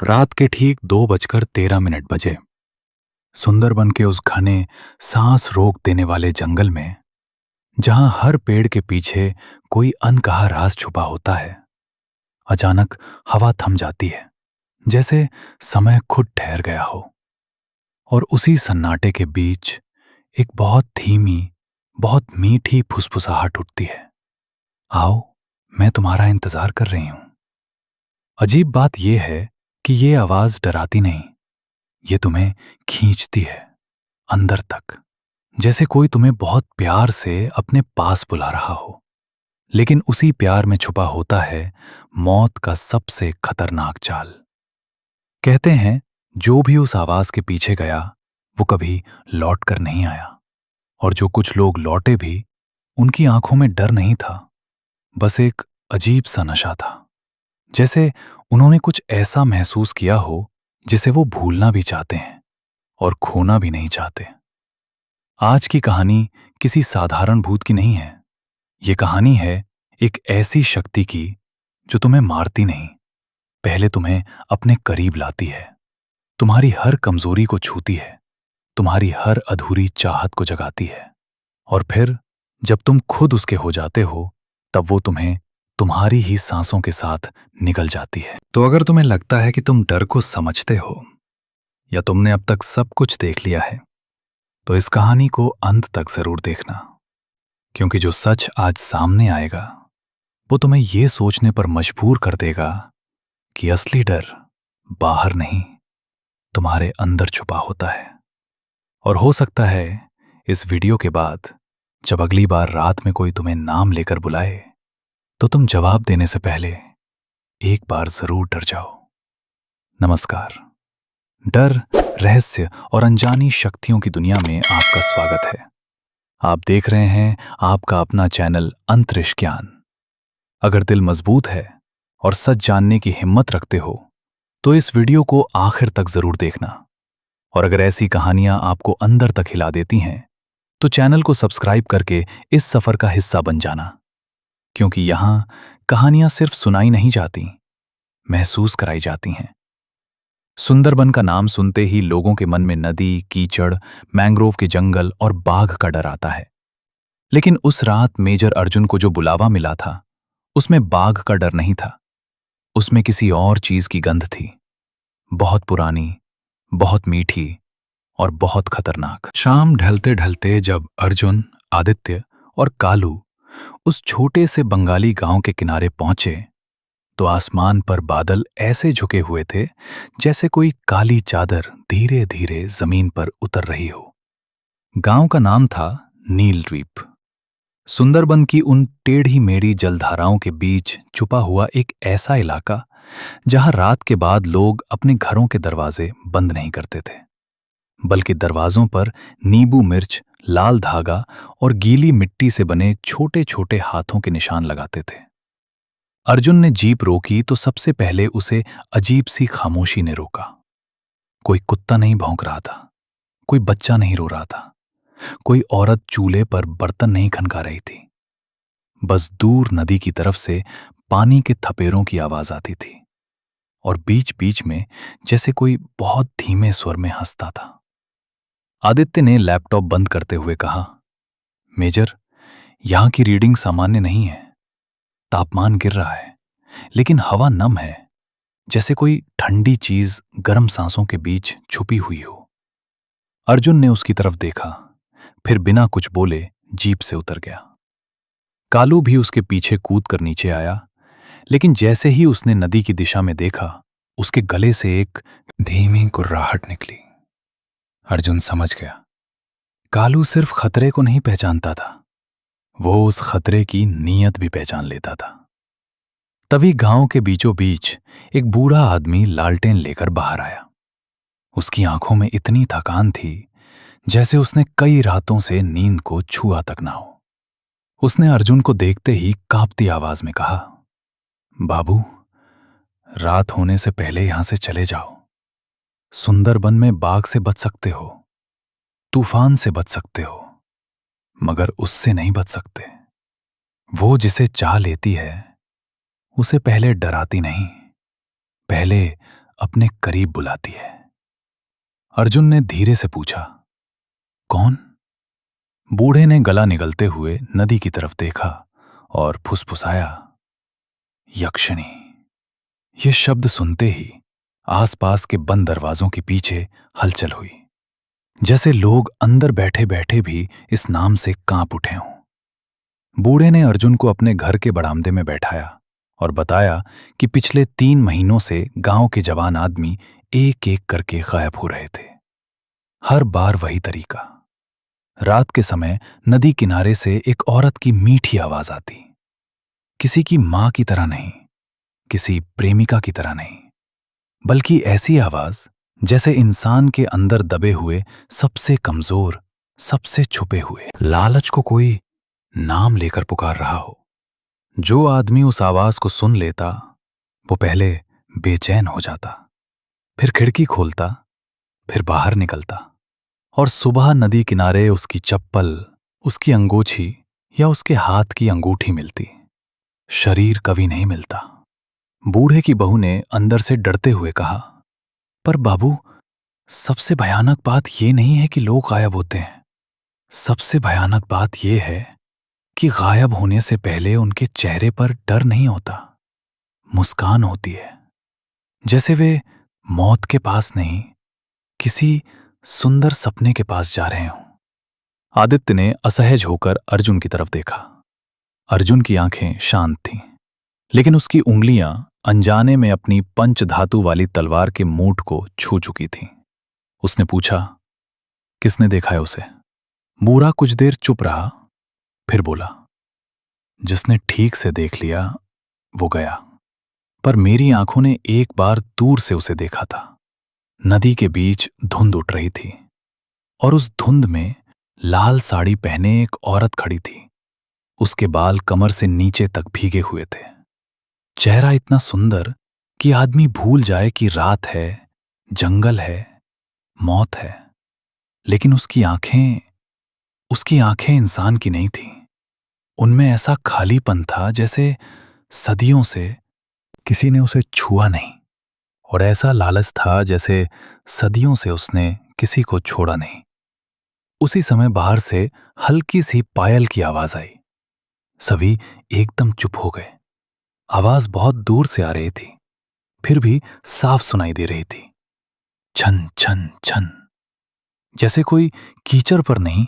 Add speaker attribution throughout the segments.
Speaker 1: रात के ठीक 2:13 बजे सुंदरबन के उस घने सांस रोक देने वाले जंगल में, जहां हर पेड़ के पीछे कोई अनकहा राज छुपा होता है, अचानक हवा थम जाती है, जैसे समय खुद ठहर गया हो। और उसी सन्नाटे के बीच एक बहुत धीमी, बहुत मीठी फुसफुसाहट उठती है। आओ, मैं तुम्हारा इंतजार कर रही हूं। अजीब बात यह है कि ये आवाज डराती नहीं, ये तुम्हें खींचती है अंदर तक, जैसे कोई तुम्हें बहुत प्यार से अपने पास बुला रहा हो। लेकिन उसी प्यार में छुपा होता है मौत का सबसे खतरनाक चाल। कहते हैं जो भी उस आवाज के पीछे गया वो कभी लौट कर नहीं आया, और जो कुछ लोग लौटे भी, उनकी आंखों में डर नहीं था, बस एक अजीब सा नशा था। जैसे उन्होंने कुछ ऐसा महसूस किया हो जिसे वो भूलना भी चाहते हैं और खोना भी नहीं चाहते। आज की कहानी किसी साधारण भूत की नहीं है। ये कहानी है एक ऐसी शक्ति की जो तुम्हें मारती नहीं, पहले तुम्हें अपने करीब लाती है, तुम्हारी हर कमजोरी को छूती है, तुम्हारी हर अधूरी चाहत को जगाती है, और फिर जब तुम खुद उसके हो जाते हो, तब वो तुम्हें तुम्हारी ही सांसों के साथ निगल जाती है। तो अगर तुम्हें लगता है कि तुम डर को समझते हो या तुमने अब तक सब कुछ देख लिया है, तो इस कहानी को अंत तक जरूर देखना, क्योंकि जो सच आज सामने आएगा वो तुम्हें ये सोचने पर मजबूर कर देगा कि असली डर बाहर नहीं, तुम्हारे अंदर छुपा होता है। और हो सकता है इस वीडियो के बाद जब अगली बार रात में कोई तुम्हें नाम लेकर बुलाए, तो तुम जवाब देने से पहले एक बार जरूर डर जाओ। नमस्कार। डर, रहस्य और अनजानी शक्तियों की दुनिया में आपका स्वागत है। आप देख रहे हैं आपका अपना चैनल अंतरिक्ष ज्ञान। अगर दिल मजबूत है और सच जानने की हिम्मत रखते हो, तो इस वीडियो को आखिर तक जरूर देखना। और अगर ऐसी कहानियां आपको अंदर तक हिला देती हैं, तो चैनल को सब्सक्राइब करके इस सफर का हिस्सा बन जाना, क्योंकि यहां कहानियां सिर्फ सुनाई नहीं जाती, महसूस कराई जाती हैं। सुंदरबन का नाम सुनते ही लोगों के मन में नदी, कीचड़, मैंग्रोव के जंगल और बाघ का डर आता है। लेकिन उस रात मेजर अर्जुन को जो बुलावा मिला था, उसमें बाघ का डर नहीं था, उसमें किसी और चीज की गंध थी, बहुत पुरानी, बहुत मीठी और बहुत खतरनाक। शाम ढलते ढलते जब अर्जुन, आदित्य और कालू उस छोटे से बंगाली गांव के किनारे पहुंचे, तो आसमान पर बादल ऐसे झुके हुए थे जैसे कोई काली चादर धीरे धीरे जमीन पर उतर रही हो। गांव का नाम था नील द्वीप। सुंदरबन की उन टेढ़ी मेढ़ी जलधाराओं के बीच छुपा हुआ एक ऐसा इलाका जहां रात के बाद लोग अपने घरों के दरवाजे बंद नहीं करते थे, बल्कि दरवाजों पर नींबू मिर्च, लाल धागा और गीली मिट्टी से बने छोटे छोटे हाथों के निशान लगाते थे। अर्जुन ने जीप रोकी तो सबसे पहले उसे अजीब सी खामोशी ने रोका। कोई कुत्ता नहीं भौंक रहा था, कोई बच्चा नहीं रो रहा था, कोई औरत चूल्हे पर बर्तन नहीं खनका रही थी। बस दूर नदी की तरफ से पानी के थपेरों की आवाज आती थी, और बीच बीच में जैसे कोई बहुत धीमे स्वर में हंसता था। आदित्य ने लैपटॉप बंद करते हुए कहा, मेजर, यहां की रीडिंग सामान्य नहीं है। तापमान गिर रहा है, लेकिन हवा नम है, जैसे कोई ठंडी चीज गर्म सांसों के बीच छुपी हुई हो। अर्जुन ने उसकी तरफ देखा, फिर बिना कुछ बोले जीप से उतर गया। कालू भी उसके पीछे कूद कर नीचे आया, लेकिन जैसे ही उसने नदी की दिशा में देखा, उसके गले से एक धीमी गुर्राहट निकली। अर्जुन समझ गया, कालू सिर्फ खतरे को नहीं पहचानता था, वो उस खतरे की नीयत भी पहचान लेता था। तभी गांव के बीचों बीच एक बूढ़ा आदमी लालटेन लेकर बाहर आया। उसकी आंखों में इतनी थकान थी जैसे उसने कई रातों से नींद को छुआ तक ना हो। उसने अर्जुन को देखते ही कांपती आवाज में कहा, बाबू, रात होने से पहले यहां से चले जाओ। सुंदरबन में बाघ से बच सकते हो, तूफान से बच सकते हो, मगर उससे नहीं बच सकते। वो जिसे चाह लेती है उसे पहले डराती नहीं, पहले अपने करीब बुलाती है। अर्जुन ने धीरे से पूछा, कौन? बूढ़े ने गला निगलते हुए नदी की तरफ देखा और फुसफुसाया, यक्षिणी। ये शब्द सुनते ही आसपास के बंद दरवाजों के पीछे हलचल हुई, जैसे लोग अंदर बैठे बैठे भी इस नाम से कांप उठे हों। बूढ़े ने अर्जुन को अपने घर के बरामदे में बैठाया और बताया कि पिछले 3 महीनों से गांव के जवान आदमी एक एक करके गायब हो रहे थे। हर बार वही तरीका। रात के समय नदी किनारे से एक औरत की मीठी आवाज आती, किसी की मां की तरह नहीं, किसी प्रेमिका की तरह नहीं, बल्कि ऐसी आवाज जैसे इंसान के अंदर दबे हुए सबसे कमजोर, सबसे छुपे हुए लालच को कोई नाम लेकर पुकार रहा हो। जो आदमी उस आवाज को सुन लेता, वो पहले बेचैन हो जाता, फिर खिड़की खोलता, फिर बाहर निकलता, और सुबह नदी किनारे उसकी चप्पल, उसकी अंगोछी या उसके हाथ की अंगूठी मिलती, शरीर कभी नहीं मिलता। बूढ़े की बहू ने अंदर से डरते हुए कहा, पर बाबू, सबसे भयानक बात यह नहीं है कि लोग गायब होते हैं। सबसे भयानक बात यह है कि गायब होने से पहले उनके चेहरे पर डर नहीं होता, मुस्कान होती है, जैसे वे मौत के पास नहीं, किसी सुंदर सपने के पास जा रहे हों। आदित्य ने असहज होकर अर्जुन की तरफ देखा। अर्जुन की आंखें शांत थीं, लेकिन उसकी उंगलियां अनजाने में अपनी पंचधातु वाली तलवार के मूठ को छू चुकी थीं। उसने पूछा, किसने देखा है उसे? बूढ़ा कुछ देर चुप रहा, फिर बोला, जिसने ठीक से देख लिया वो गया, पर मेरी आंखों ने एक बार दूर से उसे देखा था। नदी के बीच धुंध उठ रही थी और उस धुंध में लाल साड़ी पहने एक औरत खड़ी थी। उसके बाल कमर से नीचे तक भीगे हुए थे। चेहरा इतना सुंदर कि आदमी भूल जाए कि रात है, जंगल है, मौत है। लेकिन उसकी आंखें इंसान की नहीं थीं। उनमें ऐसा खालीपन था जैसे सदियों से किसी ने उसे छुआ नहीं, और ऐसा लालच था जैसे सदियों से उसने किसी को छोड़ा नहीं। उसी समय बाहर से हल्की सी पायल की आवाज आई। सभी एकदम चुप हो गए। आवाज बहुत दूर से आ रही थी, फिर भी साफ सुनाई दे रही थी। छन छन छन, जैसे कोई कीचड़ पर नहीं,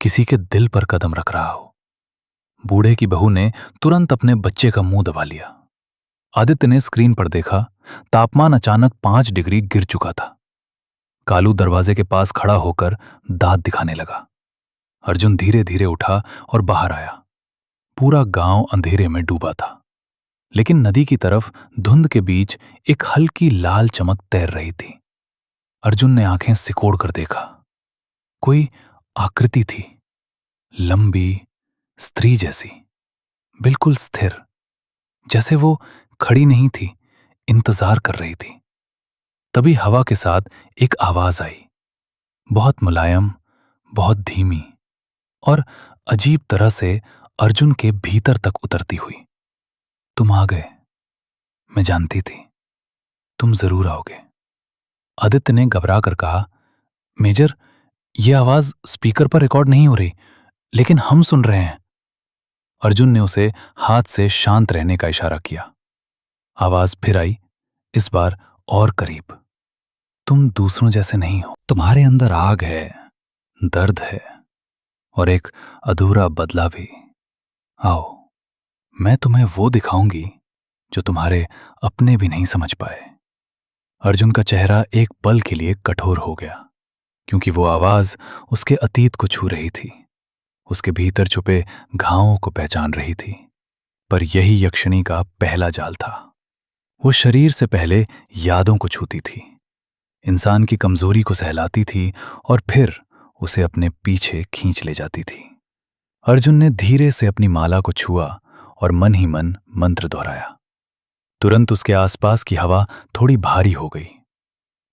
Speaker 1: किसी के दिल पर कदम रख रहा हो। बूढ़े की बहू ने तुरंत अपने बच्चे का मुंह दबा लिया। आदित्य ने स्क्रीन पर देखा, तापमान अचानक 5 डिग्री गिर चुका था। कालू दरवाजे के पास खड़ा होकर दांत दिखाने लगा। अर्जुन धीरे धीरे उठा और बाहर आया। पूरा गांव अंधेरे में डूबा था, लेकिन नदी की तरफ धुंध के बीच एक हल्की लाल चमक तैर रही थी। अर्जुन ने आंखें सिकोड़ कर देखा। कोई आकृति थी, लंबी, स्त्री जैसी, बिल्कुल स्थिर, जैसे वो खड़ी नहीं थी, इंतजार कर रही थी। तभी हवा के साथ एक आवाज आई, बहुत मुलायम, बहुत धीमी, और अजीब तरह से अर्जुन के भीतर तक उतरती हुई। तुम आ गए, मैं जानती थी तुम जरूर आओगे। आदित्य ने घबरा कर कहा, मेजर, यह आवाज स्पीकर पर रिकॉर्ड नहीं हो रही, लेकिन हम सुन रहे हैं। अर्जुन ने उसे हाथ से शांत रहने का इशारा किया। आवाज फिर आई, इस बार और करीब। तुम दूसरों जैसे नहीं हो, तुम्हारे अंदर आग है, दर्द है, और एक अधूरा बदला भी। आओ, मैं तुम्हें वो दिखाऊंगी जो तुम्हारे अपने भी नहीं समझ पाए। अर्जुन का चेहरा एक पल के लिए कठोर हो गया, क्योंकि वो आवाज उसके अतीत को छू रही थी, उसके भीतर छुपे घावों को पहचान रही थी। पर यही यक्षिणी का पहला जाल था। वो शरीर से पहले यादों को छूती थी, इंसान की कमजोरी को सहलाती थी, और फिर उसे अपने पीछे खींच ले जाती थी। अर्जुन ने धीरे से अपनी माला को छुआ और मन ही मन मंत्र दोहराया। तुरंत उसके आसपास की हवा थोड़ी भारी हो गई,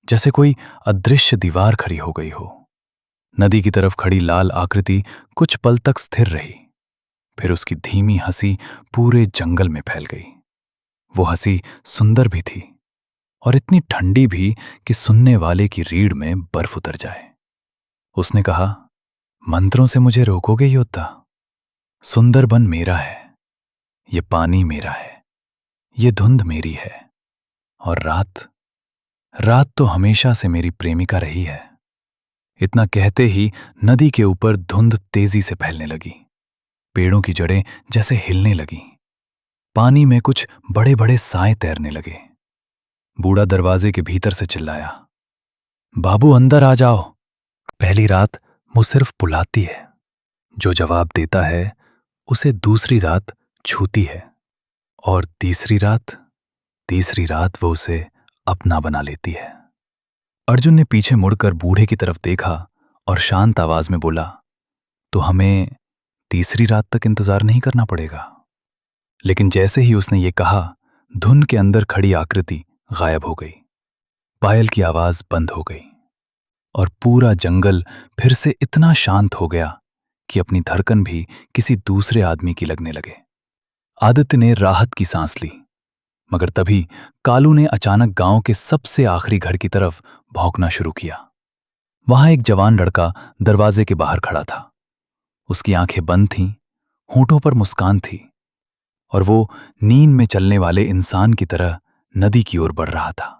Speaker 1: जैसे कोई अदृश्य दीवार खड़ी हो गई हो। नदी की तरफ खड़ी लाल आकृति कुछ पल तक स्थिर रही, फिर उसकी धीमी हंसी पूरे जंगल में फैल गई। वो हंसी सुंदर भी थी, और इतनी ठंडी भी कि सुनने वाले की रीढ़ में बर्फ उतर जाए। उसने कहा, मंत्रों से मुझे रोकोगे योद्धा? सुंदरबन मेरा है, ये पानी मेरा है, ये धुंध मेरी है, और रात, रात तो हमेशा से मेरी प्रेमिका रही है। इतना कहते ही नदी के ऊपर धुंध तेजी से फैलने लगी। पेड़ों की जड़ें जैसे हिलने लगीं। पानी में कुछ बड़े बड़े साए तैरने लगे। बूढ़ा दरवाजे के भीतर से चिल्लाया, बाबू अंदर आ जाओ। पहली रात वो सिर्फ बुलाती है, जो जवाब देता है उसे दूसरी रात छूती है, और तीसरी रात वो उसे अपना बना लेती है। अर्जुन ने पीछे मुड़कर बूढ़े की तरफ देखा और शांत आवाज में बोला, तो हमें तीसरी रात तक इंतजार नहीं करना पड़ेगा। लेकिन जैसे ही उसने ये कहा, धुन के अंदर खड़ी आकृति गायब हो गई। पायल की आवाज बंद हो गई और पूरा जंगल फिर से इतना शांत हो गया कि अपनी धड़कन भी किसी दूसरे आदमी की लगने लगे। आदित्य ने राहत की सांस ली, मगर तभी कालू ने अचानक गांव के सबसे आखिरी घर की तरफ भौंकना शुरू किया। वहां एक जवान लड़का दरवाजे के बाहर खड़ा था। उसकी आंखें बंद थीं, होठों पर मुस्कान थी, और वो नींद में चलने वाले इंसान की तरह नदी की ओर बढ़ रहा था।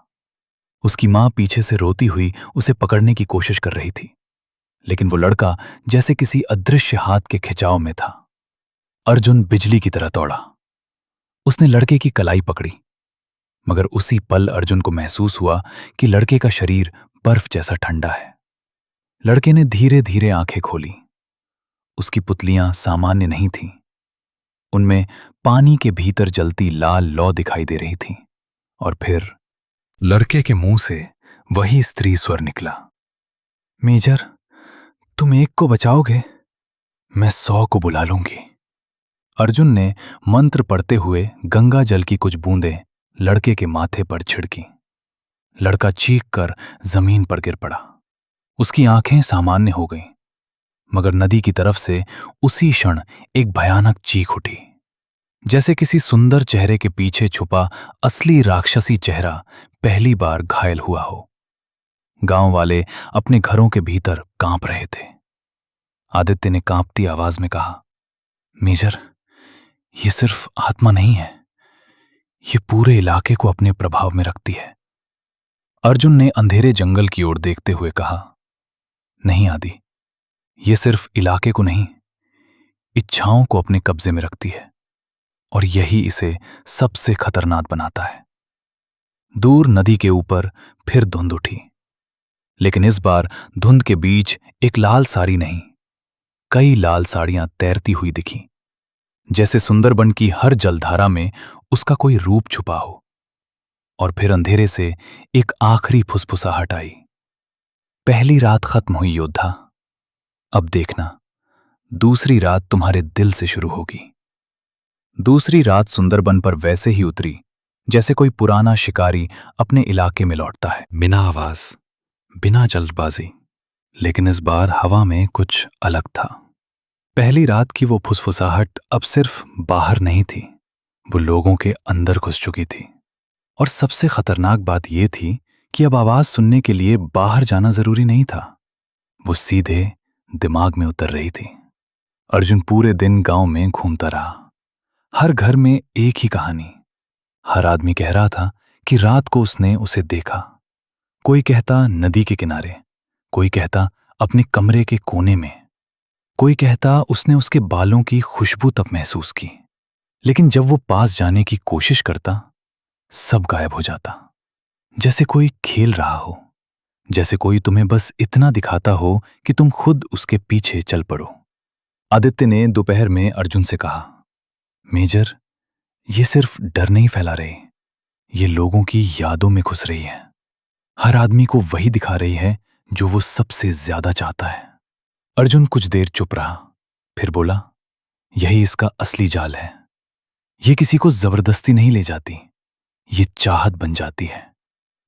Speaker 1: उसकी मां पीछे से रोती हुई उसे पकड़ने की कोशिश कर रही थी, लेकिन वो लड़का जैसे किसी अदृश्य हाथ के खिंचाव में था। अर्जुन बिजली की तरह दौड़ा। उसने लड़के की कलाई पकड़ी, मगर उसी पल अर्जुन को महसूस हुआ कि लड़के का शरीर बर्फ जैसा ठंडा है। लड़के ने धीरे धीरे आंखें खोली। उसकी पुतलियां सामान्य नहीं थीं। उनमें पानी के भीतर जलती लाल लौ दिखाई दे रही थी। और फिर लड़के के मुंह से वही स्त्री स्वर निकला, मेजर, तुम एक को बचाओगे, मैं 100 को बुला लूंगी। अर्जुन ने मंत्र पढ़ते हुए गंगा जल की कुछ बूंदें लड़के के माथे पर छिड़की। लड़का चीख कर जमीन पर गिर पड़ा। उसकी आंखें सामान्य हो गईं, मगर नदी की तरफ से उसी क्षण एक भयानक चीख उठी, जैसे किसी सुंदर चेहरे के पीछे छुपा असली राक्षसी चेहरा पहली बार घायल हुआ हो। गांव वाले अपने घरों के भीतर कांप रहे थे। आदित्य ने कांपती आवाज में कहा, मेजर, ये सिर्फ आत्मा नहीं है, ये पूरे इलाके को अपने प्रभाव में रखती है। अर्जुन ने अंधेरे जंगल की ओर देखते हुए कहा, नहीं आदि, ये सिर्फ इलाके को नहीं, इच्छाओं को अपने कब्जे में रखती है, और यही इसे सबसे खतरनाक बनाता है। दूर नदी के ऊपर फिर धुंध उठी, लेकिन इस बार धुंध के बीच एक लाल साड़ी नहीं, कई लाल साड़ियां तैरती हुई दिखीं, जैसे सुंदरबन की हर जलधारा में उसका कोई रूप छुपा हो। और फिर अंधेरे से एक आखिरी फुसफुसाहट आई, पहली रात खत्म हुई योद्धा, अब देखना, दूसरी रात तुम्हारे दिल से शुरू होगी। दूसरी रात सुंदरबन पर वैसे ही उतरी जैसे कोई पुराना शिकारी अपने इलाके में लौटता है, बिना आवाज, बिना जल्दबाजी। लेकिन इस बार हवा में कुछ अलग था। पहली रात की वो फुसफुसाहट अब सिर्फ बाहर नहीं थी, वो लोगों के अंदर घुस चुकी थी। और सबसे खतरनाक बात यह थी कि अब आवाज सुनने के लिए बाहर जाना जरूरी नहीं था, वो सीधे दिमाग में उतर रही थी। अर्जुन पूरे दिन गांव में घूमता रहा। हर घर में एक ही कहानी। हर आदमी कह रहा था कि रात को उसने उसे देखा। कोई कहता नदी के किनारे, कोई कहता अपने कमरे के कोने में, कोई कहता उसने उसके बालों की खुशबू तब महसूस की। लेकिन जब वो पास जाने की कोशिश करता, सब गायब हो जाता। जैसे कोई खेल रहा हो, जैसे कोई तुम्हें बस इतना दिखाता हो कि तुम खुद उसके पीछे चल पड़ो। आदित्य ने दोपहर में अर्जुन से कहा, मेजर, ये सिर्फ डर नहीं फैला रहे, ये लोगों की यादों में घुस रही है। हर आदमी को वही दिखा रही है जो वो सबसे ज्यादा चाहता है। अर्जुन कुछ देर चुप रहा, फिर बोला, यही इसका असली जाल है। ये किसी को जबरदस्ती नहीं ले जाती, ये चाहत बन जाती है,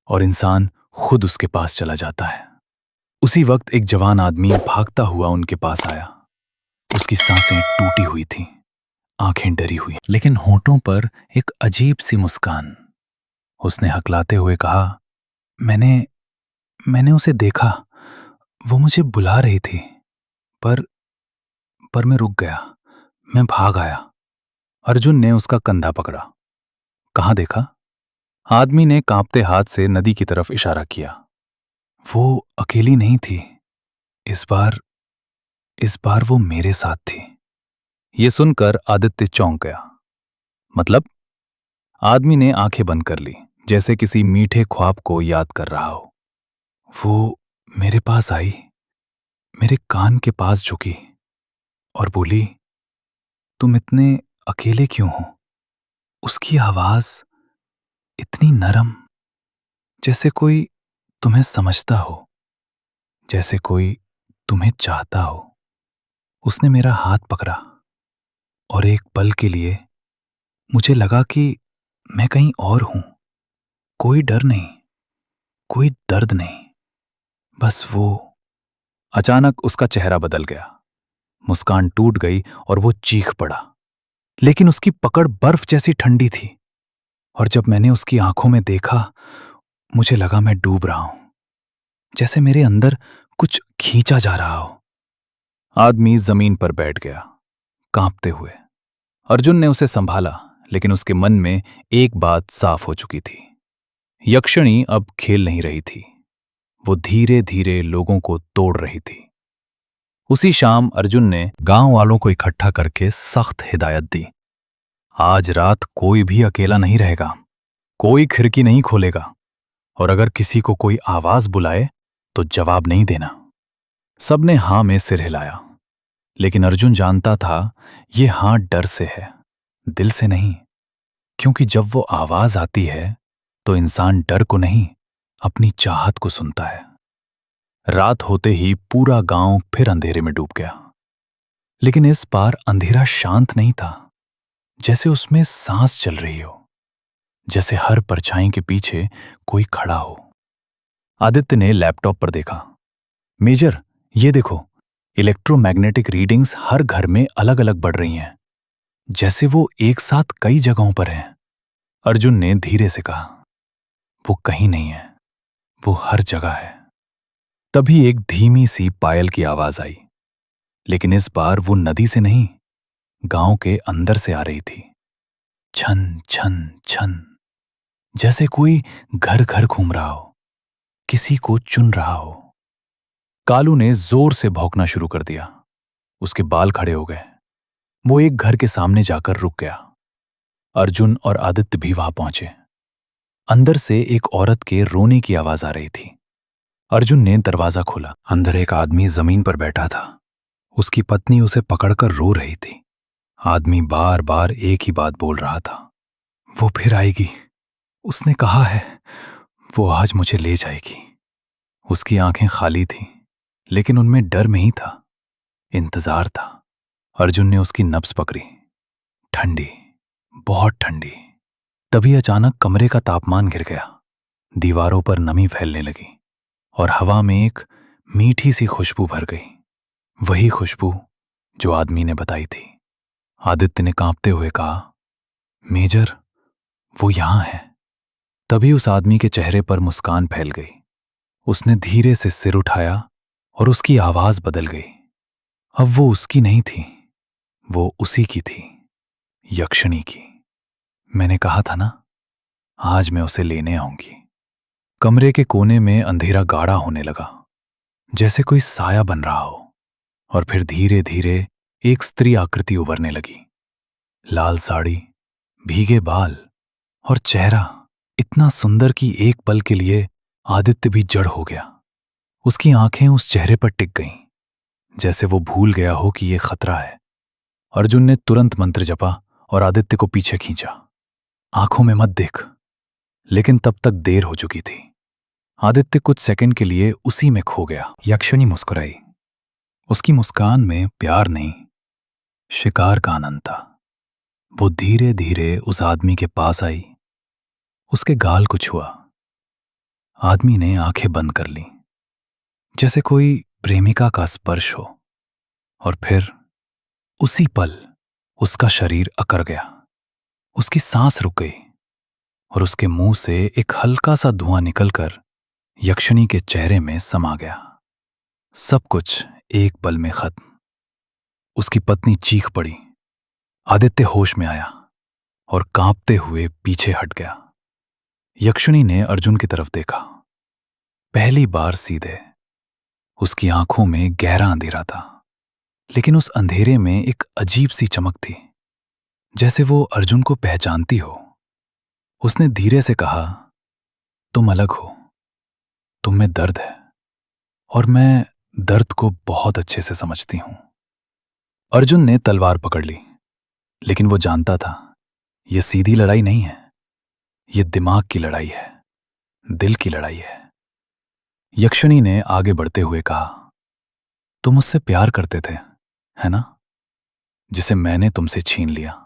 Speaker 1: और इंसान खुद उसके पास चला जाता है। उसी वक्त एक जवान आदमी भागता हुआ उनके पास आया। उसकी सांसें टूटी हुई थीं, आंखें डरी हुई, लेकिन होठों पर एक अजीब सी मुस्कान। उसने हकलाते हुए कहा, मैंने मैंने उसे देखा। वो मुझे बुला रही थी। पर पर मैं रुक गया। मैं भाग आया। अर्जुन ने उसका कंधा पकड़ा। कहाँ देखा? आदमी ने कांपते हाथ से नदी की तरफ इशारा किया। वो अकेली नहीं थी। इस बार इस बार वो मेरे साथ थी। ये सुनकर आदित्य चौंक गया। मतलब? आदमी ने आंखें बंद कर ली, जैसे किसी मीठे ख्वाब को याद कर रहा हो। वो मेरे पास आई, मेरे कान के पास झुकी और बोली, तुम इतने अकेले क्यों हो? उसकी आवाज इतनी नरम, जैसे कोई तुम्हें समझता हो, जैसे कोई तुम्हें चाहता हो। उसने मेरा हाथ पकड़ा और एक पल के लिए मुझे लगा कि मैं कहीं और हूं। कोई डर नहीं, कोई दर्द नहीं, बस वो। अचानक उसका चेहरा बदल गया। मुस्कान टूट गई और वो चीख पड़ा। लेकिन उसकी पकड़ बर्फ जैसी ठंडी थी। और जब मैंने उसकी आंखों में देखा, मुझे लगा मैं डूब रहा हूं, जैसे मेरे अंदर कुछ खींचा जा रहा हो। आदमी जमीन पर बैठ गया, कांपते हुए। अर्जुन ने उसे संभाला, लेकिन उसके मन में एक बात साफ हो चुकी थी। यक्षिणी अब खेल नहीं रही थी। वो धीरे धीरे लोगों को तोड़ रही थी। उसी शाम अर्जुन ने गांव वालों को इकट्ठा करके सख्त हिदायत दी। आज रात कोई भी अकेला नहीं रहेगा, कोई खिड़की नहीं खोलेगा, और अगर किसी को कोई आवाज बुलाए तो जवाब नहीं देना। सबने हां में सिर हिलाया, लेकिन अर्जुन जानता था ये हां डर से है, दिल से नहीं। क्योंकि जब वो आवाज आती है तो इंसान डर को नहीं, अपनी चाहत को सुनता है। रात होते ही पूरा गांव फिर अंधेरे में डूब गया। लेकिन इस बार अंधेरा शांत नहीं था, जैसे उसमें सांस चल रही हो, जैसे हर परछाई के पीछे कोई खड़ा हो। आदित्य ने लैपटॉप पर देखा। मेजर, ये देखो, इलेक्ट्रोमैग्नेटिक रीडिंग्स हर घर में अलग अलग बढ़ रही हैं, जैसे वो एक साथ कई जगहों पर हैं। अर्जुन ने धीरे से कहा, वो कहीं नहीं है, वो हर जगह है। तभी एक धीमी सी पायल की आवाज आई, लेकिन इस बार वो नदी से नहीं, गांव के अंदर से आ रही थी। छन छन छन, जैसे कोई घर घर घूम रहा हो, किसी को चुन रहा हो। कालू ने जोर से भौंकना शुरू कर दिया। उसके बाल खड़े हो गए। वो एक घर के सामने जाकर रुक गया। अर्जुन और आदित्य भी वहां पहुंचे। अंदर से एक औरत के रोने की आवाज आ रही थी। अर्जुन ने दरवाजा खोला। अंदर एक आदमी जमीन पर बैठा था। उसकी पत्नी उसे पकड़कर रो रही थी। आदमी बार बार एक ही बात बोल रहा था, वो फिर आएगी, उसने कहा है, वो आज मुझे ले जाएगी। उसकी आंखें खाली थीं, लेकिन उनमें डर नहीं था, इंतजार था। अर्जुन ने उसकी नब्ज पकड़ी। ठंडी, बहुत ठंडी। तभी अचानक कमरे का तापमान गिर गया। दीवारों पर नमी फैलने लगी और हवा में एक मीठी सी खुशबू भर गई। वही खुशबू जो आदमी ने बताई थी। आदित्य ने कांपते हुए कहा, मेजर, वो यहां है। तभी उस आदमी के चेहरे पर मुस्कान फैल गई। उसने धीरे से सिर उठाया और उसकी आवाज बदल गई। अब वो उसकी नहीं थी, वो उसी की थी, यक्षिणी की। मैंने कहा था ना, आज मैं उसे लेने आऊंगी। कमरे के कोने में अंधेरा गाढ़ा होने लगा, जैसे कोई साया बन रहा हो। और फिर धीरे धीरे एक स्त्री आकृति उभरने लगी। लाल साड़ी, भीगे बाल और चेहरा इतना सुंदर कि एक पल के लिए आदित्य भी जड़ हो गया। उसकी आंखें उस चेहरे पर टिक गईं, जैसे वो भूल गया हो कि ये खतरा है। अर्जुन ने तुरंत मंत्र जपा और आदित्य को पीछे खींचा। आंखों में मत देख। लेकिन तब तक देर हो चुकी थी। आदित्य कुछ सेकंड के लिए उसी में खो गया। यक्षिणी मुस्कुराई। उसकी मुस्कान में प्यार नहीं, शिकार का आनंद था। वो धीरे धीरे उस आदमी के पास आई, उसके गाल को छुआ। आदमी ने आंखें बंद कर लीं, जैसे कोई प्रेमिका का स्पर्श हो। और फिर उसी पल उसका शरीर अकड़ गया। उसकी सांस रुक गई और उसके मुंह से एक हल्का सा धुआं निकलकर यक्षिणी के चेहरे में समा गया। सब कुछ एक पल में खत्म। उसकी पत्नी चीख पड़ी। आदित्य होश में आया और कांपते हुए पीछे हट गया। यक्षिणी ने अर्जुन की तरफ देखा। पहली बार सीधे। उसकी आंखों में गहरा अंधेरा था, लेकिन उस अंधेरे में एक अजीब सी चमक थी, जैसे वो अर्जुन को पहचानती हो। उसने धीरे से कहा, तुम अलग हो, तुम में दर्द है, और मैं दर्द को बहुत अच्छे से समझती हूं। अर्जुन ने तलवार पकड़ ली, लेकिन वो जानता था यह सीधी लड़ाई नहीं है, यह दिमाग की लड़ाई है, दिल की लड़ाई है। यक्षिणी ने आगे बढ़ते हुए कहा, तुम मुझसे प्यार करते थे, है ना, जिसे मैंने तुमसे छीन लिया।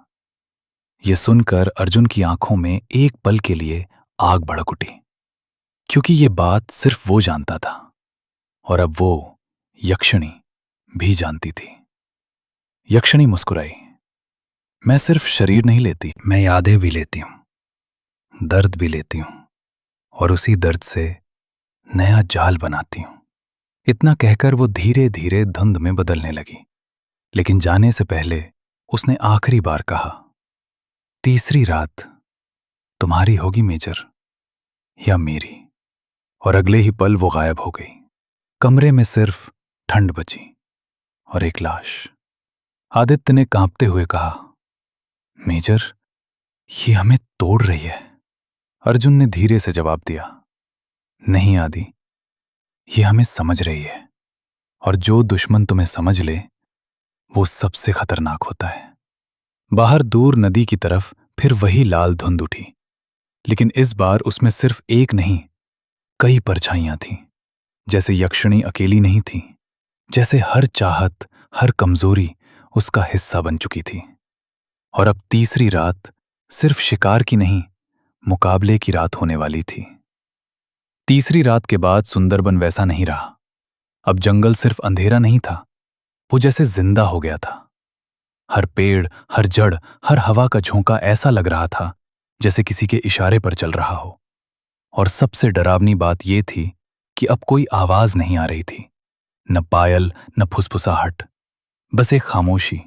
Speaker 1: यह सुनकर अर्जुन की आंखों में एक पल के लिए आग भड़क उठी, क्योंकि यह बात सिर्फ वो जानता था, और अब वो यक्षिणी भी जानती थी। यक्षिणी मुस्कुराई। मैं सिर्फ शरीर नहीं लेती, मैं यादें भी लेती हूं, दर्द भी लेती हूं, और उसी दर्द से नया जाल बनाती हूं। इतना कहकर वो धीरे धीरे धुंध में बदलने लगी, लेकिन जाने से पहले उसने आखिरी बार कहा, तीसरी रात तुम्हारी होगी मेजर, या मेरी। और अगले ही पल वो गायब हो गई। कमरे में सिर्फ ठंड बची और एक लाश। आदित्य ने कांपते हुए कहा, मेजर, ये हमें तोड़ रही है। अर्जुन ने धीरे से जवाब दिया, नहीं आदि, ये हमें समझ रही है, और जो दुश्मन तुम्हें समझ ले वो सबसे खतरनाक होता है। बाहर दूर नदी की तरफ फिर वही लाल धुंध उठी, लेकिन इस बार उसमें सिर्फ एक नहीं, कई परछाइयां थीं। जैसे यक्षिणी अकेली नहीं थी, जैसे हर चाहत, हर कमजोरी उसका हिस्सा बन चुकी थी। और अब तीसरी रात सिर्फ शिकार की नहीं, मुकाबले की रात होने वाली थी। तीसरी रात के बाद सुंदरबन वैसा नहीं रहा। अब जंगल सिर्फ अंधेरा नहीं था, वो जैसे जिंदा हो गया था। हर पेड़, हर जड़, हर हवा का झोंका ऐसा लग रहा था जैसे किसी के इशारे पर चल रहा हो। और सबसे डरावनी बात यह थी कि अब कोई आवाज नहीं आ रही थी, न पायल, न फुसफुसाहट, बस एक खामोशी,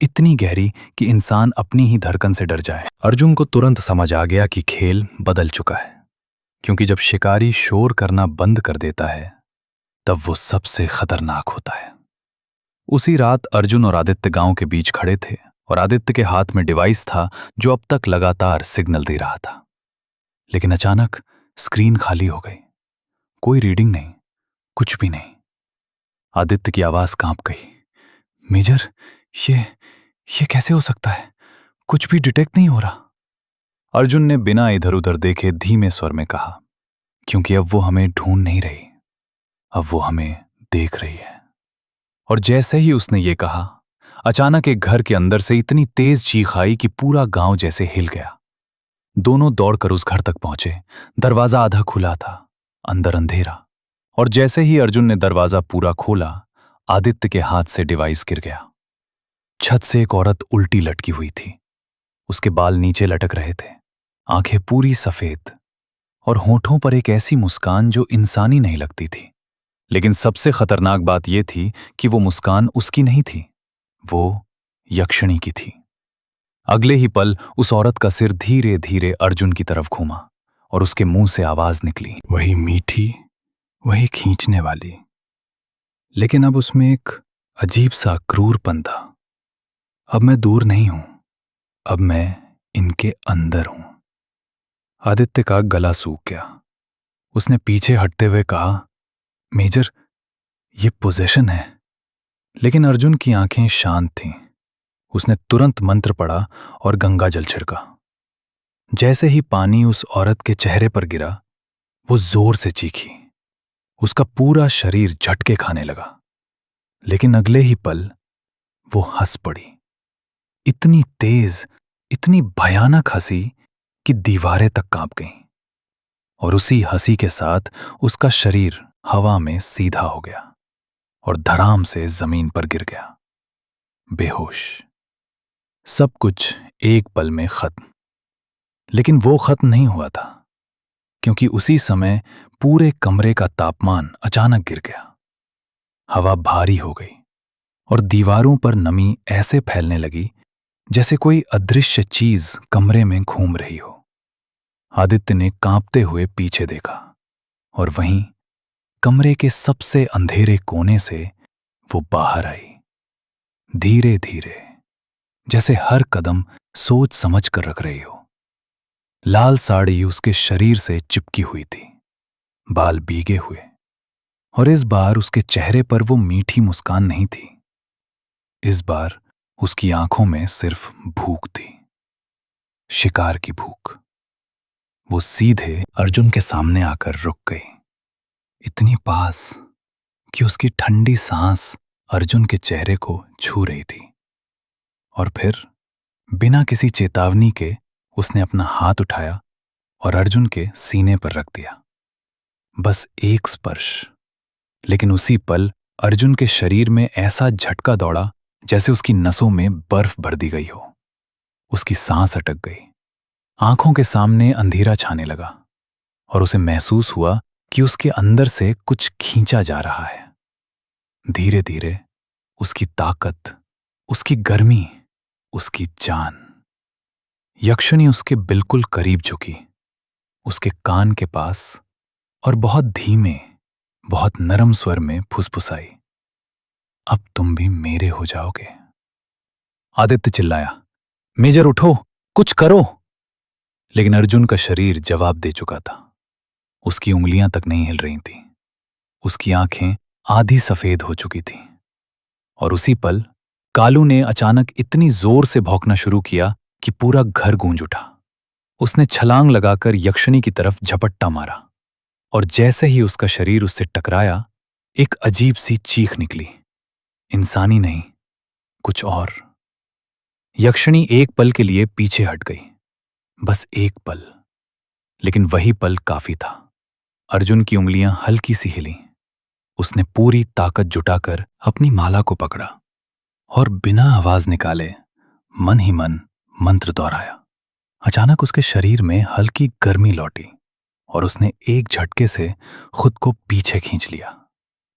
Speaker 1: इतनी गहरी कि इंसान अपनी ही धड़कन से डर जाए। अर्जुन को तुरंत समझ आ गया कि खेल बदल चुका है, क्योंकि जब शिकारी शोर करना बंद कर देता है तब वो सबसे खतरनाक होता है। उसी रात अर्जुन और आदित्य गांव के बीच खड़े थे, और आदित्य के हाथ में डिवाइस था जो अब तक लगातार सिग्नल दे रहा था। लेकिन अचानक स्क्रीन खाली हो गई। कोई रीडिंग नहीं, कुछ भी नहीं। आदित्य की आवाज कांप गई, मेजर, ये कैसे हो सकता है? कुछ भी डिटेक्ट नहीं हो रहा। अर्जुन ने बिना इधर उधर देखे धीमे स्वर में कहा, क्योंकि अब वो हमें ढूंढ नहीं रही, अब वो हमें देख रही है। और जैसे ही उसने ये कहा, अचानक एक घर के अंदर से इतनी तेज चीख आई कि पूरा गांव जैसे हिल गया। दोनों दौड़कर उस घर तक पहुंचे। दरवाजा आधा खुला था, अंदर अंधेरा। और जैसे ही अर्जुन ने दरवाजा पूरा खोला, आदित्य के हाथ से डिवाइस गिर गया। छत से एक औरत उल्टी लटकी हुई थी। उसके बाल नीचे लटक रहे थे, आंखें पूरी सफेद, और होठों पर एक ऐसी मुस्कान जो इंसानी नहीं लगती थी। लेकिन सबसे खतरनाक बात यह थी कि वो मुस्कान उसकी नहीं थी, वो यक्षिणी की थी। अगले ही पल उस औरत का सिर धीरे धीरे अर्जुन की तरफ घूमा, और उसके मुंह से आवाज निकली, वही मीठी, वही खींचने वाली। लेकिन अब उसमें एक अजीब सा क्रूरपन था। अब मैं दूर नहीं हूं, अब मैं इनके अंदर हूं। आदित्य का गला सूख गया। उसने पीछे हटते हुए कहा, मेजर, ये पोजेशन है। लेकिन अर्जुन की आंखें शांत थीं। उसने तुरंत मंत्र पढ़ा और गंगा जल छिड़का। जैसे ही पानी उस औरत के चेहरे पर गिरा, वो जोर से चीखी। उसका पूरा शरीर झटके खाने लगा। लेकिन अगले ही पल वो हंस पड़ी। इतनी तेज, इतनी भयानक हंसी कि दीवारें तक कांप गईं। और उसी हंसी के साथ उसका शरीर हवा में सीधा हो गया और धड़ाम से जमीन पर गिर गया, बेहोश। सब कुछ एक पल में खत्म। लेकिन वो खत्म नहीं हुआ था, क्योंकि उसी समय पूरे कमरे का तापमान अचानक गिर गया। हवा भारी हो गई और दीवारों पर नमी ऐसे फैलने लगी जैसे कोई अदृश्य चीज कमरे में घूम रही हो। आदित्य ने कांपते हुए पीछे देखा और वहीं कमरे के सबसे अंधेरे कोने से वो बाहर आई, धीरे धीरे, जैसे हर कदम सोच समझ कर रख रही हो। लाल साड़ी उसके शरीर से चिपकी हुई थी, बाल भीगे हुए, और इस बार उसके चेहरे पर वो मीठी मुस्कान नहीं थी। इस बार उसकी आंखों में सिर्फ भूख थी, शिकार की भूख। वो सीधे अर्जुन के सामने आकर रुक गई, इतनी पास कि उसकी ठंडी सांस अर्जुन के चेहरे को छू रही थी। और फिर बिना किसी चेतावनी के उसने अपना हाथ उठाया और अर्जुन के सीने पर रख दिया। बस एक स्पर्श, लेकिन उसी पल अर्जुन के शरीर में ऐसा झटका दौड़ा जैसे उसकी नसों में बर्फ भर दी गई हो। उसकी सांस अटक गई, आंखों के सामने अंधेरा छाने लगा और उसे महसूस हुआ कि उसके अंदर से कुछ खींचा जा रहा है। धीरे धीरे उसकी ताकत, उसकी गर्मी, उसकी जान। यक्षिणी उसके बिल्कुल करीब झुकी, उसके कान के पास, और बहुत धीमे, बहुत नरम स्वर में फुसफुसाई, अब तुम भी मेरे हो जाओगे। आदित्य चिल्लाया, मेजर उठो, कुछ करो। लेकिन अर्जुन का शरीर जवाब दे चुका था। उसकी उंगलियां तक नहीं हिल रही थीं, उसकी आंखें आधी सफेद हो चुकी थीं। और उसी पल कालू ने अचानक इतनी जोर से भौंकना शुरू किया कि पूरा घर गूंज उठा। उसने छलांग लगाकर यक्षिणी की तरफ झपट्टा मारा, और जैसे ही उसका शरीर उससे टकराया, एक अजीब सी चीख निकली, इंसानी नहीं, कुछ और। यक्षिणी एक पल के लिए पीछे हट गई, बस एक पल, लेकिन वही पल काफी था। अर्जुन की उंगलियां हल्की सी हिलीं। उसने पूरी ताकत जुटाकर अपनी माला को पकड़ा और बिना आवाज निकाले मन ही मन मंत्र दोहराया। अचानक उसके शरीर में हल्की गर्मी लौटी और उसने एक झटके से खुद को पीछे खींच लिया।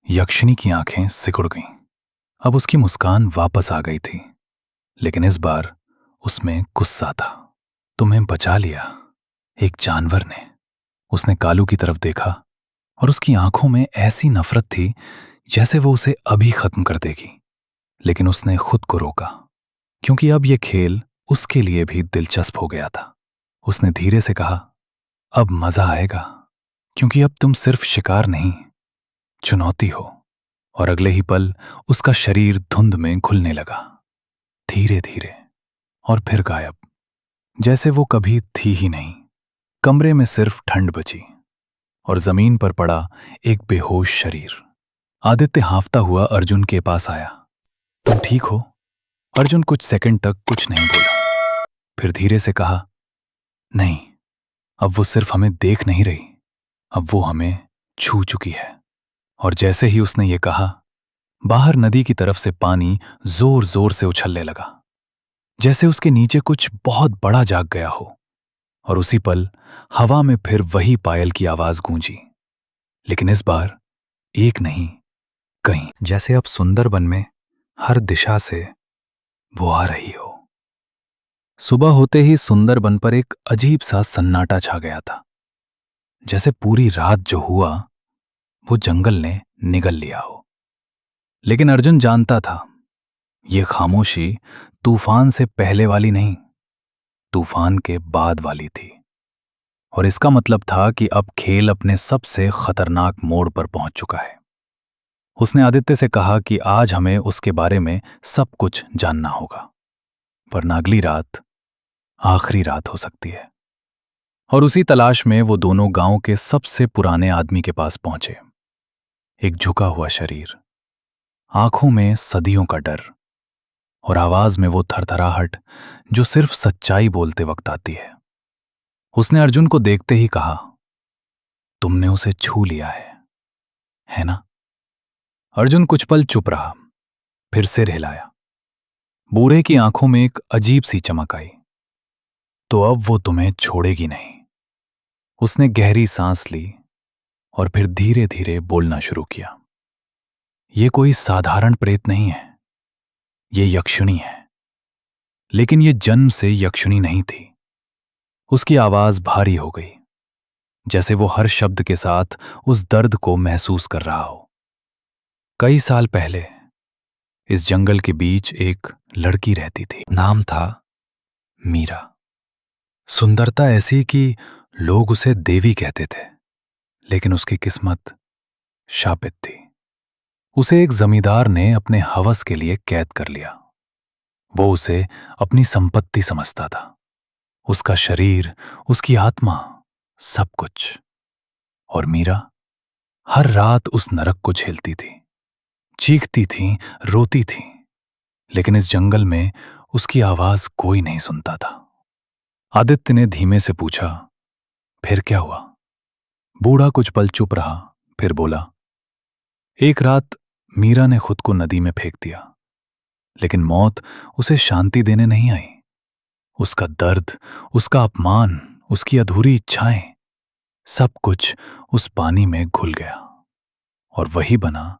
Speaker 1: यक्षिणी की आंखें सिकुड़ गईं। अब उसकी मुस्कान वापस आ गई थी, लेकिन इस बार उसमें गुस्सा था। तुम्हें बचा लिया, एक जानवर ने। उसने कालू की तरफ देखा और उसकी आंखों में ऐसी नफरत थी जैसे वो उसे अभी खत्म कर देगी। लेकिन उसने खुद को रोका, क्योंकि अब यह खेल उसके लिए भी दिलचस्प हो गया था। उसने धीरे से कहा, अब मजा आएगा, क्योंकि अब तुम सिर्फ शिकार नहीं, चुनौती हो। और अगले ही पल उसका शरीर धुंध में घुलने लगा, धीरे धीरे, और फिर गायब, जैसे वो कभी थी ही नहीं। कमरे में सिर्फ ठंड बची और जमीन पर पड़ा एक बेहोश शरीर। आदित्य हांफता हुआ अर्जुन के पास आया। तुम ठीक हो? अर्जुन कुछ सेकंड तक कुछ नहीं बोला, फिर धीरे से कहा, नहीं, अब वो सिर्फ हमें देख नहीं रही, अब वो हमें छू चुकी है। और जैसे ही उसने ये कहा, बाहर नदी की तरफ से पानी जोर जोर से उछलने लगा, जैसे उसके नीचे कुछ बहुत बड़ा जाग गया हो। और उसी पल हवा में फिर वही पायल की आवाज गूंजी, लेकिन इस बार एक नहीं, कहीं, जैसे अब सुंदरबन में हर दिशा से वो आ रही हो। सुबह होते ही सुंदरबन पर एक अजीब सा सन्नाटा छा गया था, जैसे पूरी रात जो हुआ वो जंगल ने निगल लिया हो। लेकिन अर्जुन जानता था, ये खामोशी तूफान से पहले वाली नहीं, तूफान के बाद वाली थी। और इसका मतलब था कि अब खेल अपने सबसे खतरनाक मोड़ पर पहुंच चुका है। उसने आदित्य से कहा कि आज हमें उसके बारे में सब कुछ जानना होगा, वरना अगली रात आखिरी रात हो सकती है। और उसी तलाश में वो दोनों गांव के सबसे पुराने आदमी के पास पहुंचे। एक झुका हुआ शरीर, आंखों में सदियों का डर, और आवाज में वो थरथराहट जो सिर्फ सच्चाई बोलते वक्त आती है। उसने अर्जुन को देखते ही कहा, तुमने उसे छू लिया है ना? अर्जुन कुछ पल चुप रहा, फिर सिर हिलाया। बूढ़े की आंखों में एक अजीब सी चमक आई। तो अब वो तुम्हें छोड़ेगी नहीं। उसने गहरी सांस ली और फिर धीरे धीरे बोलना शुरू किया। ये कोई साधारण प्रेत नहीं है, ये यक्षिणी है। लेकिन ये जन्म से यक्षिणी नहीं थी। उसकी आवाज भारी हो गई, जैसे वो हर शब्द के साथ उस दर्द को महसूस कर रहा हो। कई साल पहले इस जंगल के बीच एक लड़की रहती थी। नाम था मीरा। सुंदरता ऐसी कि लोग उसे देवी कहते थे, लेकिन उसकी किस्मत शापित थी। उसे एक जमींदार ने अपने हवस के लिए कैद कर लिया। वो उसे अपनी संपत्ति समझता था, उसका शरीर, उसकी आत्मा, सब कुछ। और मीरा हर रात उस नरक को झेलती थी, चीखती थी, रोती थी, लेकिन इस जंगल में उसकी आवाज कोई नहीं सुनता था। आदित्य ने धीमे से पूछा, फिर क्या हुआ? बूढ़ा कुछ पल चुप रहा, फिर बोला, एक रात मीरा ने खुद को नदी में फेंक दिया, लेकिन मौत उसे शांति देने नहीं आई। उसका दर्द, उसका अपमान, उसकी अधूरी इच्छाएं, सब कुछ उस पानी में घुल गया और वही बना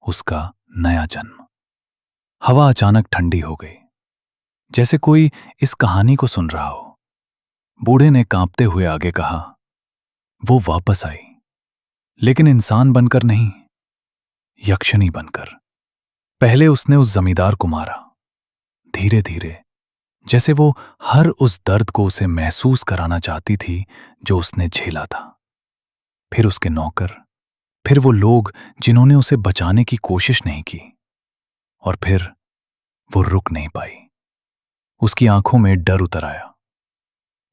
Speaker 1: उसका नया जन्म। हवा अचानक ठंडी हो गई, जैसे कोई इस कहानी को सुन रहा हो। बूढ़े ने कांपते हुए आगे कहा, वो वापस आई, लेकिन इंसान बनकर नहीं, यक्षिणी बनकर। पहले उसने उस जमींदार को मारा, धीरे धीरे, जैसे वो हर उस दर्द को उसे महसूस कराना चाहती थी जो उसने झेला था। फिर उसके नौकर, फिर वो लोग जिन्होंने उसे बचाने की कोशिश नहीं की, और फिर वो रुक नहीं पाई। उसकी आंखों में डर उतर आया,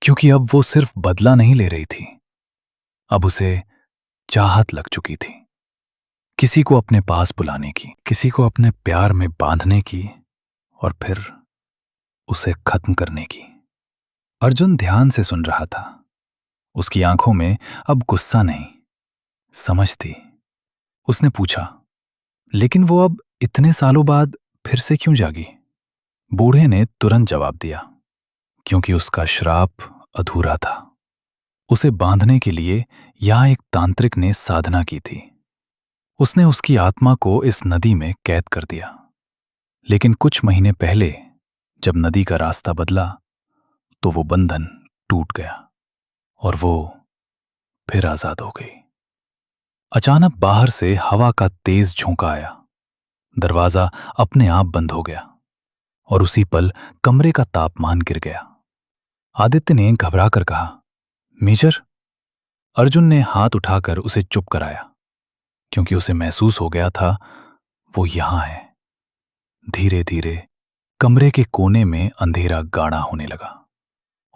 Speaker 1: क्योंकि अब वो सिर्फ बदला नहीं ले रही थी, अब उसे चाहत लग चुकी थी, किसी को अपने पास बुलाने की, किसी को अपने प्यार में बांधने की, और फिर उसे खत्म करने की। अर्जुन ध्यान से सुन रहा था। उसकी आंखों में अब गुस्सा नहीं, समझ थी। उसने पूछा, लेकिन वो अब इतने सालों बाद फिर से क्यों जागी? बूढ़े ने तुरंत जवाब दिया, क्योंकि उसका श्राप अधूरा था। उसे बांधने के लिए यहां एक तांत्रिक ने साधना की थी। उसने उसकी आत्मा को इस नदी में कैद कर दिया, लेकिन कुछ महीने पहले जब नदी का रास्ता बदला तो वो बंधन टूट गया और वो फिर आजाद हो गई। अचानक बाहर से हवा का तेज झोंका आया, दरवाजा अपने आप बंद हो गया और उसी पल कमरे का तापमान गिर गया। आदित्य ने घबरा कर कहा, मेजर। अर्जुन ने हाथ उठाकर उसे चुप कराया, क्योंकि उसे महसूस हो गया था वो यहां है। धीरे धीरे कमरे के कोने में अंधेरा गाढ़ा होने लगा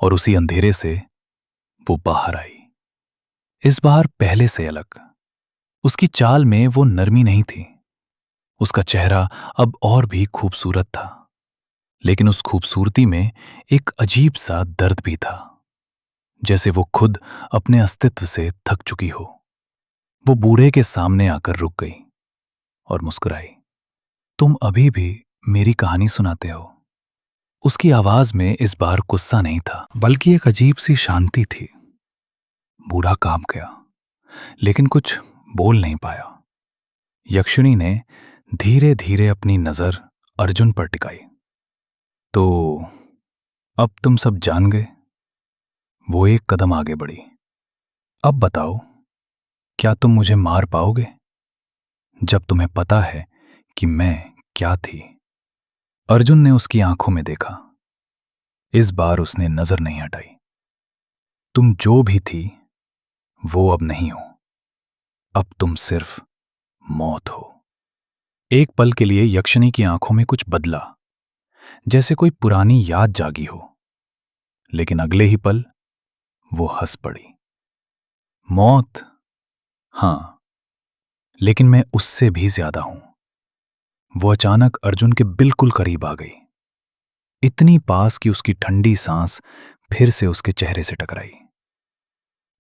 Speaker 1: और उसी अंधेरे से वो बाहर आई, इस बार पहले से अलग। उसकी चाल में वो नरमी नहीं थी, उसका चेहरा अब और भी खूबसूरत था, लेकिन उस खूबसूरती में एक अजीब सा दर्द भी था, जैसे वो खुद अपने अस्तित्व से थक चुकी हो। वो बूढ़े के सामने आकर रुक गई और मुस्कुराई। तुम अभी भी मेरी कहानी सुनाते हो? उसकी आवाज में इस बार गुस्सा नहीं था, बल्कि एक अजीब सी शांति थी। बूढ़ा कांप गया, लेकिन कुछ बोल नहीं पाया। यक्षिणी ने धीरे धीरे अपनी नजर अर्जुन पर टिकाई। तो अब तुम सब जान गए? वो एक कदम आगे बढ़ी। अब बताओ, क्या तुम मुझे मार पाओगे जब तुम्हें पता है कि मैं क्या थी? अर्जुन ने उसकी आंखों में देखा। इस बार उसने नजर नहीं हटाई। तुम जो भी थी वो अब नहीं हो, अब तुम सिर्फ मौत हो। एक पल के लिए यक्षिणी की आंखों में कुछ बदला, जैसे कोई पुरानी याद जागी हो, लेकिन अगले ही पल वो हंस पड़ी। मौत? हां, लेकिन मैं उससे भी ज्यादा हूं। वो अचानक अर्जुन के बिल्कुल करीब आ गई, इतनी पास कि उसकी ठंडी सांस फिर से उसके चेहरे से टकराई।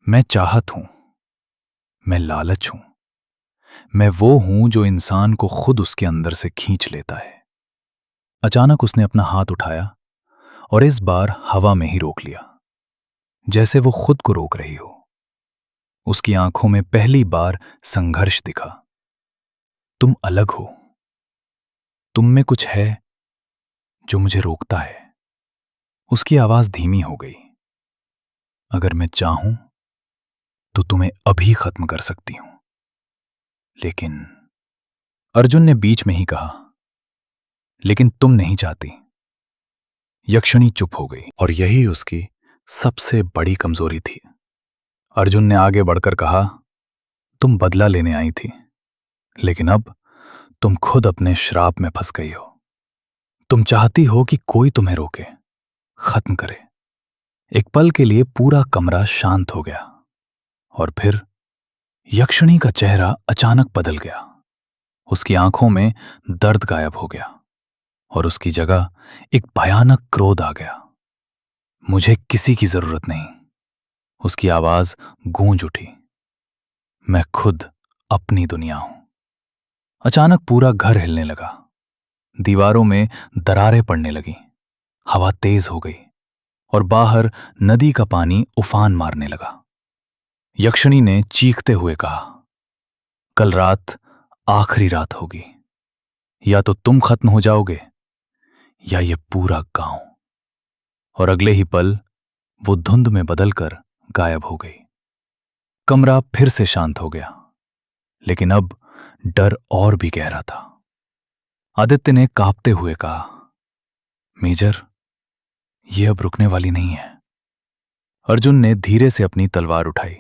Speaker 1: मैं चाहत हूं, मैं लालच हूं, मैं वो हूं जो इंसान को खुद उसके अंदर से खींच लेता है। अचानक उसने अपना हाथ उठाया और इस बार हवा में ही रोक लिया, जैसे वो खुद को रोक रही हो। उसकी आंखों में पहली बार संघर्ष दिखा। तुम अलग हो, तुम में कुछ है जो मुझे रोकता है। उसकी आवाज धीमी हो गई। अगर मैं चाहूं तो तुम्हें अभी खत्म कर सकती हूं, लेकिन अर्जुन ने बीच में ही कहा, लेकिन तुम नहीं चाहती। यक्षिणी चुप हो गई, और यही उसकी सबसे बड़ी कमजोरी थी। अर्जुन ने आगे बढ़कर कहा, तुम बदला लेने आई थी, लेकिन अब तुम खुद अपने श्राप में फंस गई हो। तुम चाहती हो कि कोई तुम्हें रोके, खत्म करे। एक पल के लिए पूरा कमरा शांत हो गया, और फिर यक्षिणी का चेहरा अचानक बदल गया। उसकी आंखों में दर्द गायब हो गया, और उसकी जगह एक भयानक क्रोध आ गया। मुझे किसी की जरूरत नहीं, उसकी आवाज गूंज उठी। मैं खुद अपनी दुनिया हूं। अचानक पूरा घर हिलने लगा। दीवारों में दरारें पड़ने लगीं। हवा तेज हो गई, और बाहर नदी का पानी उफान मारने लगा। यक्षिणी ने चीखते हुए कहा, कल रात आखिरी रात होगी। या तो तुम खत्म हो जाओगे, या ये पूरा गांव। और अगले ही पल वो धुंध में बदलकर गायब हो गई। कमरा फिर से शांत हो गया, लेकिन अब डर और भी गहरा था। आदित्य ने कांपते हुए कहा, मेजर, ये अब रुकने वाली नहीं है। अर्जुन ने धीरे से अपनी तलवार उठाई।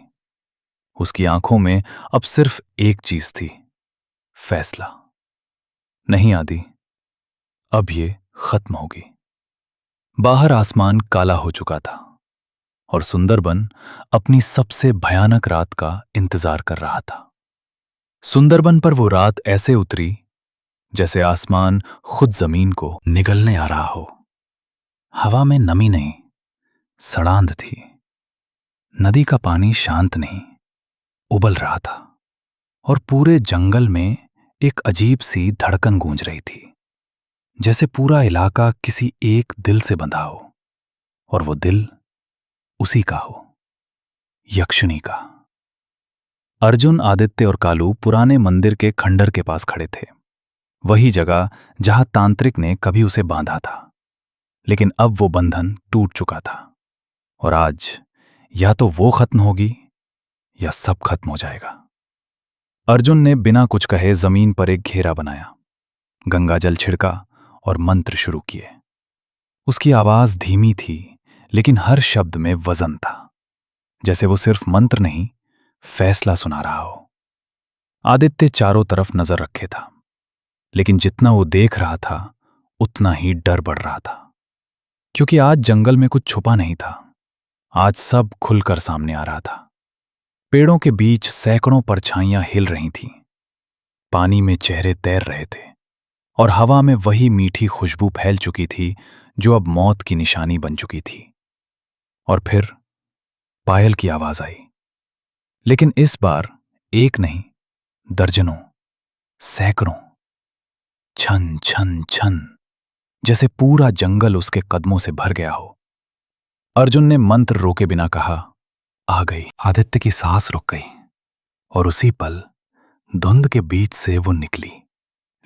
Speaker 1: उसकी आंखों में अब सिर्फ एक चीज थी, फैसला। नहीं आदि, अब ये खत्म होगी। बाहर आसमान काला हो चुका था, और सुंदरबन अपनी सबसे भयानक रात का इंतजार कर रहा था। सुंदरबन पर वो रात ऐसे उतरी जैसे आसमान खुद जमीन को निगलने आ रहा हो। हवा में नमी नहीं, सड़ांध थी। नदी का पानी शांत नहीं, उबल रहा था। और पूरे जंगल में एक अजीब सी धड़कन गूंज रही थी, जैसे पूरा इलाका किसी एक दिल से बंधा हो, और वो दिल उसी का हो, यक्षिणी का। अर्जुन, आदित्य और कालू पुराने मंदिर के खंडर के पास खड़े थे। वही जगह जहां तांत्रिक ने कभी उसे बांधा था, लेकिन अब वो बंधन टूट चुका था। और आज या तो वो खत्म होगी, या सब खत्म हो जाएगा। अर्जुन ने बिना कुछ कहे जमीन पर एक घेरा बनाया, गंगाजल छिड़का और मंत्र शुरू किए। उसकी आवाज धीमी थी, लेकिन हर शब्द में वजन था, जैसे वो सिर्फ मंत्र नहीं, फैसला सुना रहा हो। आदित्य चारों तरफ नजर रखे था, लेकिन जितना वो देख रहा था उतना ही डर बढ़ रहा था। क्योंकि आज जंगल में कुछ छुपा नहीं था। आज सब खुलकर सामने आ रहा था। पेड़ों के बीच सैकड़ों परछाइयां हिल रही थीं। पानी में चेहरे तैर रहे थे, और हवा में वही मीठी खुशबू फैल चुकी थी जो अब मौत की निशानी बन चुकी थी। और फिर पायल की आवाज आई, लेकिन इस बार एक नहीं, दर्जनों, सैकड़ों, छन छन छन, जैसे पूरा जंगल उसके कदमों से भर गया हो। अर्जुन ने मंत्र रोके बिना कहा, आ गई। आदित्य की सांस रुक गई, और उसी पल धुंध के बीच से वो निकली।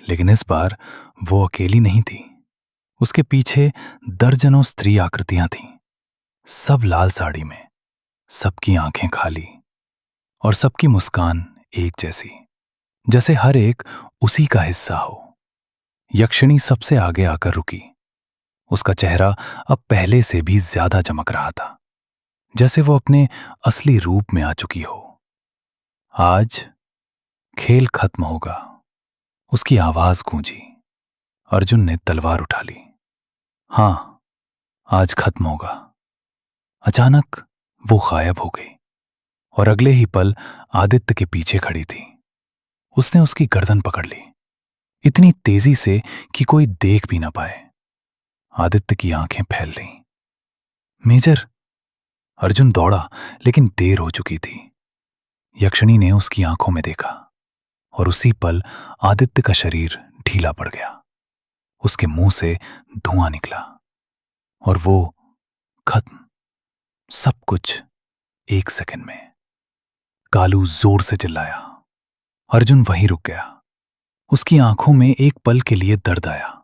Speaker 1: लेकिन इस बार वो अकेली नहीं थी। उसके पीछे दर्जनों स्त्री आकृतियां थीं, सब लाल साड़ी में, सबकी आंखें खाली, और सबकी मुस्कान एक जैसी, जैसे हर एक उसी का हिस्सा हो। यक्षिणी सबसे आगे आकर रुकी। उसका चेहरा अब पहले से भी ज्यादा चमक रहा था, जैसे वो अपने असली रूप में आ चुकी हो। आज खेल खत्म होगा, उसकी आवाज गूंजी। अर्जुन ने तलवार उठा ली। हां, आज खत्म होगा। अचानक वो गायब हो गई, और अगले ही पल आदित्य के पीछे खड़ी थी। उसने उसकी गर्दन पकड़ ली, इतनी तेजी से कि कोई देख भी ना पाए। आदित्य की आंखें फैल रहीं। मेजर! अर्जुन दौड़ा, लेकिन देर हो चुकी थी। यक्षिणी ने उसकी आंखों में देखा, और उसी पल आदित्य का शरीर ढीला पड़ गया। उसके मुंह से धुआं निकला। और वो खत्म, सब कुछ एक सेकंड में। कालू जोर से चिल्लाया। अर्जुन वहीं रुक गया। उसकी आंखों में एक पल के लिए दर्द आया,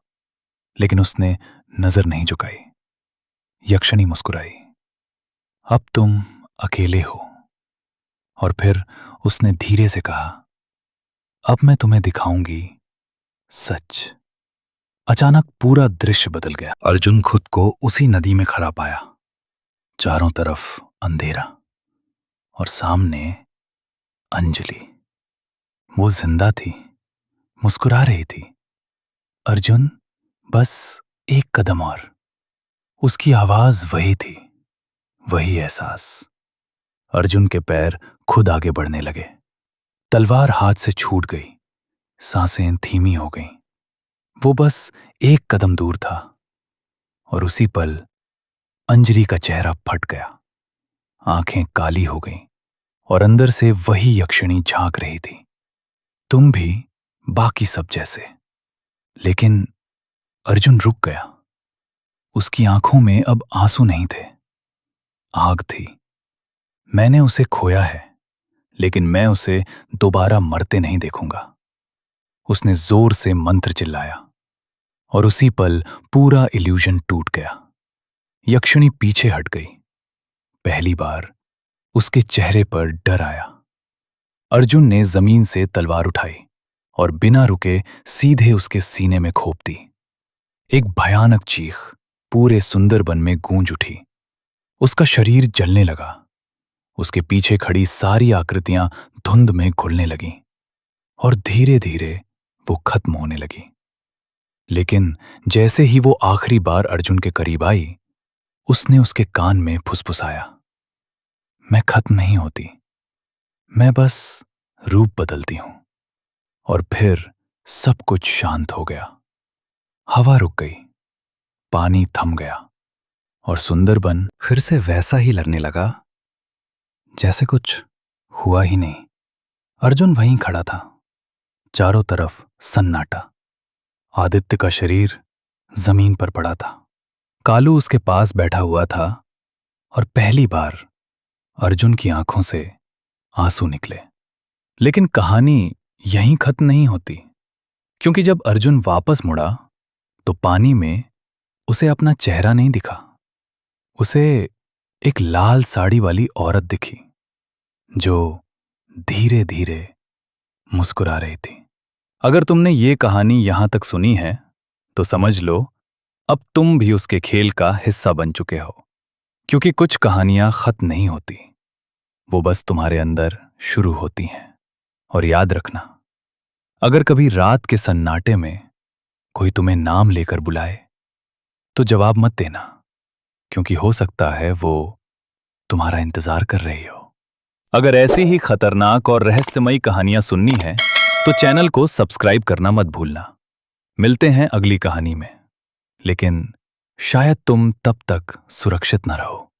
Speaker 1: लेकिन उसने नजर नहीं झुकाई। यक्षिणी मुस्कुराई। अब तुम अकेले हो। और फिर उसने धीरे से कहा, अब मैं तुम्हें दिखाऊंगी सच। अचानक पूरा दृश्य बदल गया। अर्जुन खुद को उसी नदी में खड़ा पाया। चारों तरफ अंधेरा और सामने अंजलि। वो जिंदा थी, मुस्कुरा रही थी। अर्जुन, बस एक कदम और। उसकी आवाज वही थी, वही एहसास। अर्जुन के पैर खुद आगे बढ़ने लगे। तलवार हाथ से छूट गई। सांसें धीमी हो गईं। वो बस एक कदम दूर था और उसी पल अंजलि का चेहरा फट गया। आंखें काली हो गईं और अंदर से वही यक्षिणी झांक रही थी। तुम भी बाकी सब जैसे। लेकिन अर्जुन रुक गया। उसकी आंखों में अब आंसू नहीं थे, आग थी। मैंने उसे खोया है, लेकिन मैं उसे दोबारा मरते नहीं देखूंगा। उसने जोर से मंत्र चिल्लाया और उसी पल पूरा इल्यूजन टूट गया। यक्षिणी पीछे हट गई। पहली बार उसके चेहरे पर डर आया। अर्जुन ने जमीन से तलवार उठाई और बिना रुके सीधे उसके सीने में घोंप दी। एक भयानक चीख पूरे सुंदरबन में गूंज उठी। उसका शरीर जलने लगा। उसके पीछे खड़ी सारी आकृतियां धुंध में घुलने लगीं और धीरे धीरे वो खत्म होने लगी। लेकिन जैसे ही वो आखिरी बार अर्जुन के करीब आई, उसने उसके कान में फुसफुसाया, मैं खत्म नहीं होती, मैं बस रूप बदलती हूं। और फिर सब कुछ शांत हो गया। हवा रुक गई, पानी थम गया और सुंदरबन फिर से वैसा ही लगने लगा जैसे कुछ हुआ ही नहीं। अर्जुन वहीं खड़ा था, चारों तरफ सन्नाटा। आदित्य का शरीर जमीन पर पड़ा था। कालू उसके पास बैठा हुआ था और पहली बार अर्जुन की आंखों से आंसू निकले। लेकिन कहानी यहीं खत्म नहीं होती, क्योंकि जब अर्जुन वापस मुड़ा तो पानी में उसे अपना चेहरा नहीं दिखा। उसे एक लाल साड़ी वाली औरत दिखी जो धीरे धीरे मुस्कुरा रही थी। अगर तुमने ये कहानी यहां तक सुनी है तो समझ लो अब तुम भी उसके खेल का हिस्सा बन चुके हो। क्योंकि कुछ कहानियां खत्म नहीं होती, वो बस तुम्हारे अंदर शुरू होती हैं। और याद रखना, अगर कभी रात के सन्नाटे में कोई तुम्हें नाम लेकर बुलाए तो जवाब मत देना, क्योंकि हो सकता है वो तुम्हारा इंतजार कर रही हो। अगर ऐसी ही खतरनाक और रहस्यमयी कहानियां सुननी है तो चैनल को सब्सक्राइब करना मत भूलना। मिलते हैं अगली कहानी में, लेकिन शायद तुम तब तक सुरक्षित न रहो।